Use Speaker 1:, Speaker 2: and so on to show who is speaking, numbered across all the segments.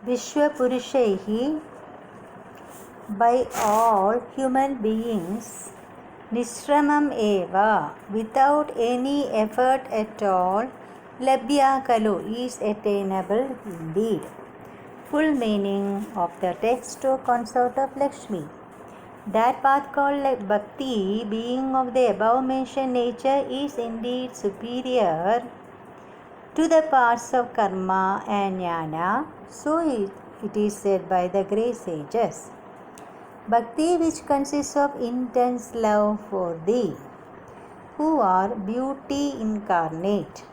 Speaker 1: Vishwapurushaih, by all human beings, Nishramam eva, without any effort at all, Labhya Kalu is attainable indeed. Full meaning of the text O consort of Lakshmi. That path called Bhakti, being of the above mentioned nature, is indeed superior to the paths of karma and jnana. So it is said by the great sages. Bhakti, which consists of intense love for thee, who are beauty incarnate,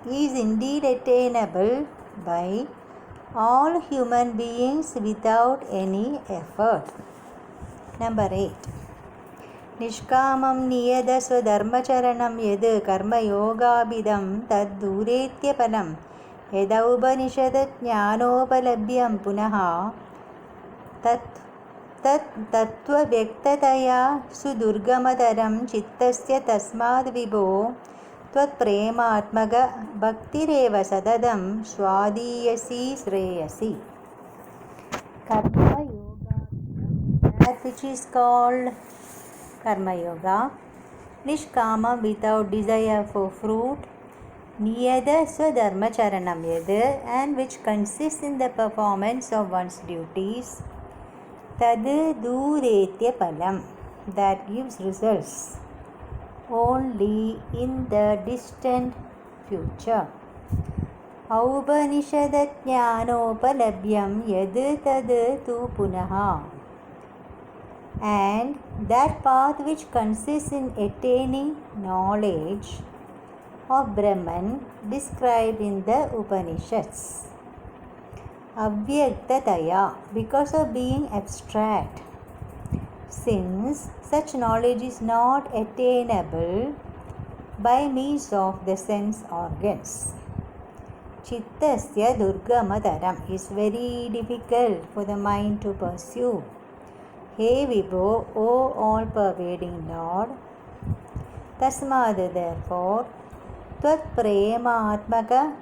Speaker 1: is indeed attainable by all human beings without any effort. Number 8. Nishkamam niyada swadharmacharanam yad karma yogabidam tad duretya palam yada upanishadat jnanopalabhyam punaha tat tattvavyaktataya sudurgamadaram chittasya tasmad vibho त्वत्प्रेमात्मक भक्तिरेव सततं स्वादीयसी Shreyasi. Karma Yoga, that which is called Karma Yoga, Nishkama, without desire for fruit, Niyada Swadharma Charanam Yad, and which consists in the performance of one's duties, Tad Duretya Palam, that gives results only in the distant future. Aupanishadat jnanopalabhyam yad tad tu punaha, and that path which consists in attaining knowledge of Brahman described in the Upanishads. Avyaktataya, because of being abstract, since such knowledge is not attainable by means of the sense organs. Chittasya durgamataram, is very difficult for the mind to pursue. He Vibho, O all-pervading Lord, Tasmad, therefore, Tvat Prematmaka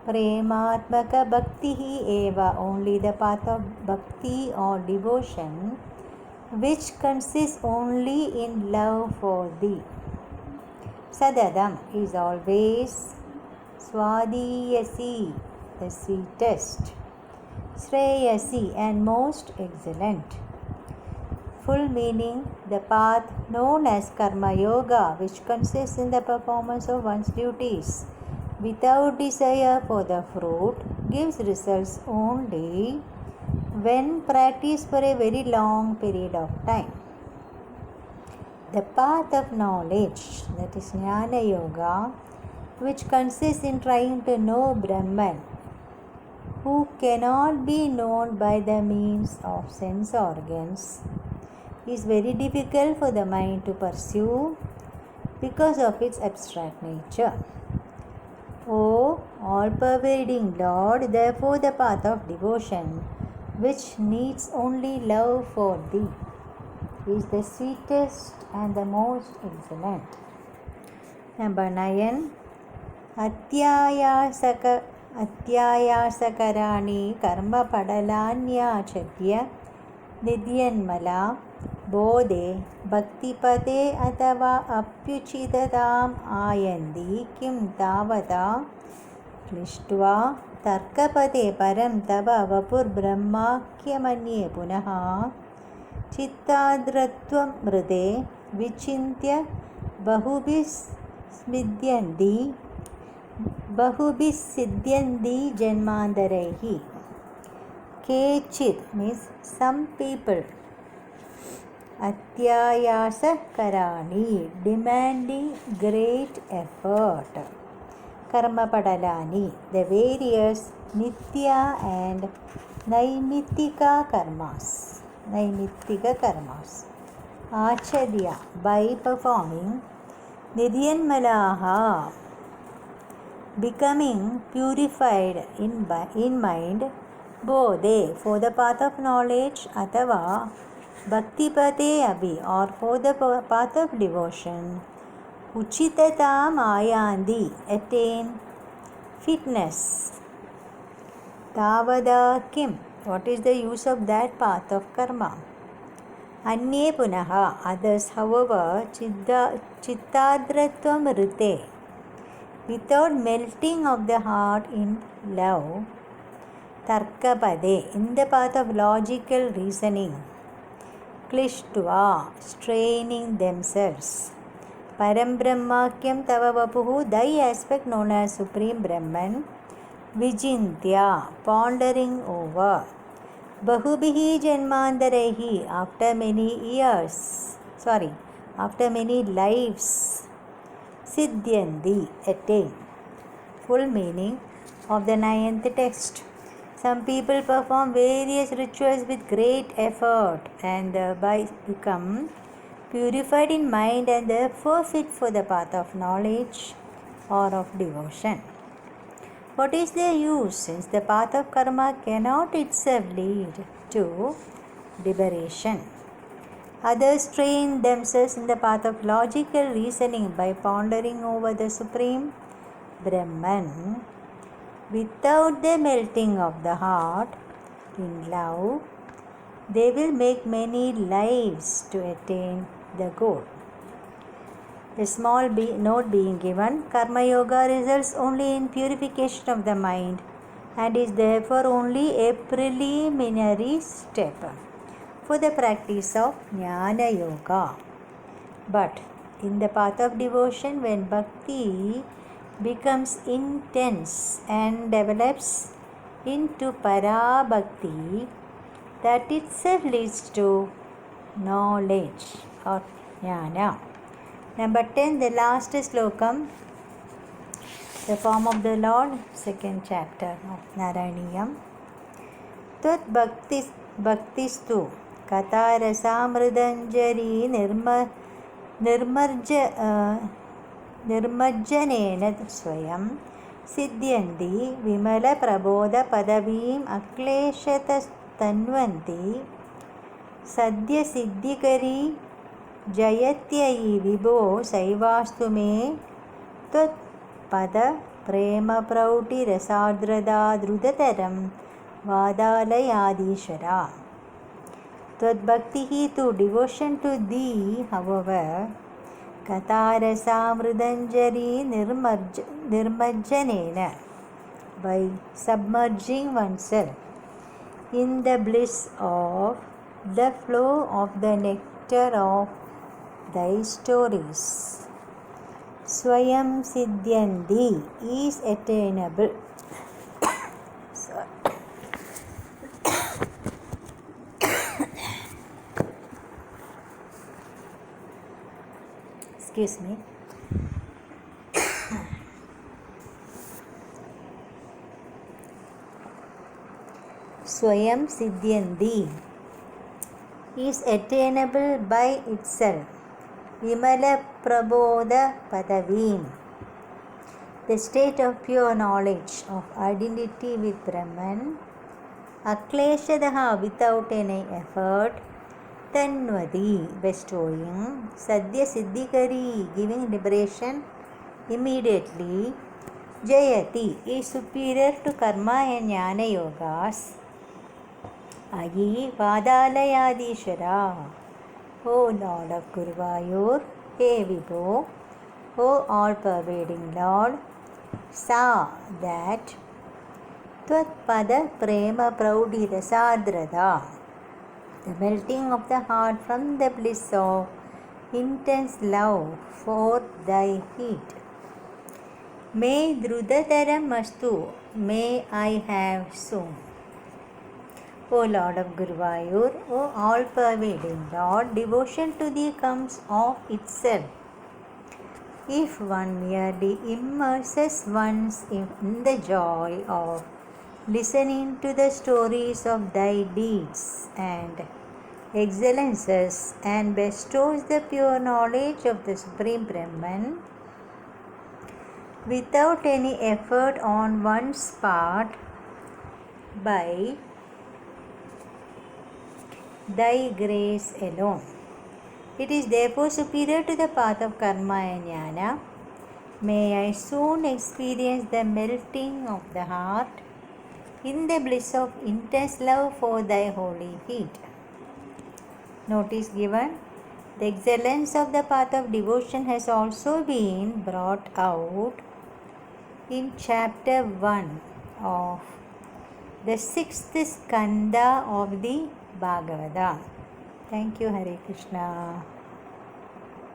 Speaker 1: Bhaktihi eva, only the path of bhakti or devotion, which consists only in love for thee. Sadadam is always, Swadiyasi, the sweetest, Shreyasi, and most excellent. Full meaning, the path known as Karma Yoga, which consists in the performance of one's duties without desire for the fruit, gives results only when practiced for a very long period of time. The path of knowledge, that is Jnana Yoga, which consists in trying to know Brahman, who cannot be known by the means of sense organs, is very difficult for the mind to pursue because of its abstract nature. O all-pervading Lord, therefore the path of devotion, which needs only love for thee, is the sweetest and the most excellent. Number 9. Atyayasakarani karma padalanyachadya nidyanmala bodhe bhaktipade atava apyuchitatam ayandi kim tavata klishtva tarkapade param tava vapur brahmakyamanye punaha chittadratvam mride vichintya bahubis siddhyandi janmandarehi. Kechit means some people. Atyayasa karani, demanding great effort. Karma padalani, the various nitya and naimittika karmas. Achadya, by performing. Nidyanmalaha, becoming purified in mind. Bodhe, for the path of knowledge. Atava bhaktipade abhi, or for the path of devotion. Uchitatam ayandi, attain fitness. Tavada kim? What is the use of that path of karma? Anye punaha, others, however, chittadratvam rite, without melting of the heart in love, tarkapade, in the path of logical reasoning, klishtva, straining themselves, param brahmakyam tava vapuhu, thy aspect known as Supreme Brahman, vijintya, pondering over, bahubihi janmantarehi, after many lives, siddhyandi, attain. Full meaning of the 9th text. Some people perform various rituals with great effort and thereby become purified in mind and therefore fit for the path of knowledge or of devotion. What is their use, since the path of karma cannot itself lead to liberation? Others train themselves in the path of logical reasoning by pondering over the Supreme Brahman without the melting of the heart in love. They will make many lives to attain the goal. A small note being given, Karma Yoga results only in purification of the mind and is therefore only a preliminary step for the practice of Jnana Yoga. But in the path of devotion, when bhakti becomes intense and develops into para bhakti, that itself leads to knowledge or jnana. Number 10, the last slokam, the form of the Lord, 2nd chapter of Narayaniyam. Tat bhaktistu katarasamridanjari nirmajjanena swayam siddhyandi vimala prabodha padavim akleshatanvanti sadhya siddhikari jayatyayi vibho saivastu me tat pada prema prauti rasadrada drudataram vadalayadishara. Tat bhakti to devotion to thee, however, katarasa mridanjari nirmajjanena, by submerging oneself in the bliss of the flow of the nectar of thy stories. Swayam siddhyandi is attainable. Excuse me. Swayam siddhyandi is attainable by itself. Vimala prabodha padavim, the state of pure knowledge of identity with Brahman, akleshadaha, without any effort, tanvadi, bestowing, sadhya siddhikari, giving liberation immediately, jayati, is superior to karma and jnana yogas, ayi vadalayadishara, O Lord of Guruvayur, He Vibho, O all-pervading Lord, sa, that, tvat pada prema praudi rasadrada, the melting of the heart from the bliss of intense love for thy heat. May drudataram astu, may I have soon. O Lord of Guruvayur, O all-pervading Lord, devotion to thee comes of itself. If one merely immerses one's in the joy of listening to the stories of thy deeds and excellences and bestows the pure knowledge of the Supreme Brahman without any effort on one's part, by thy grace alone. It is therefore superior to the path of karma and jnana. May I soon experience the melting of the heart in the bliss of intense love for thy holy feet. Notice given. The excellence of the path of devotion has also been brought out in chapter 1 of the 6th skanda of the Bhagavata. Thank you, Hare Krishna.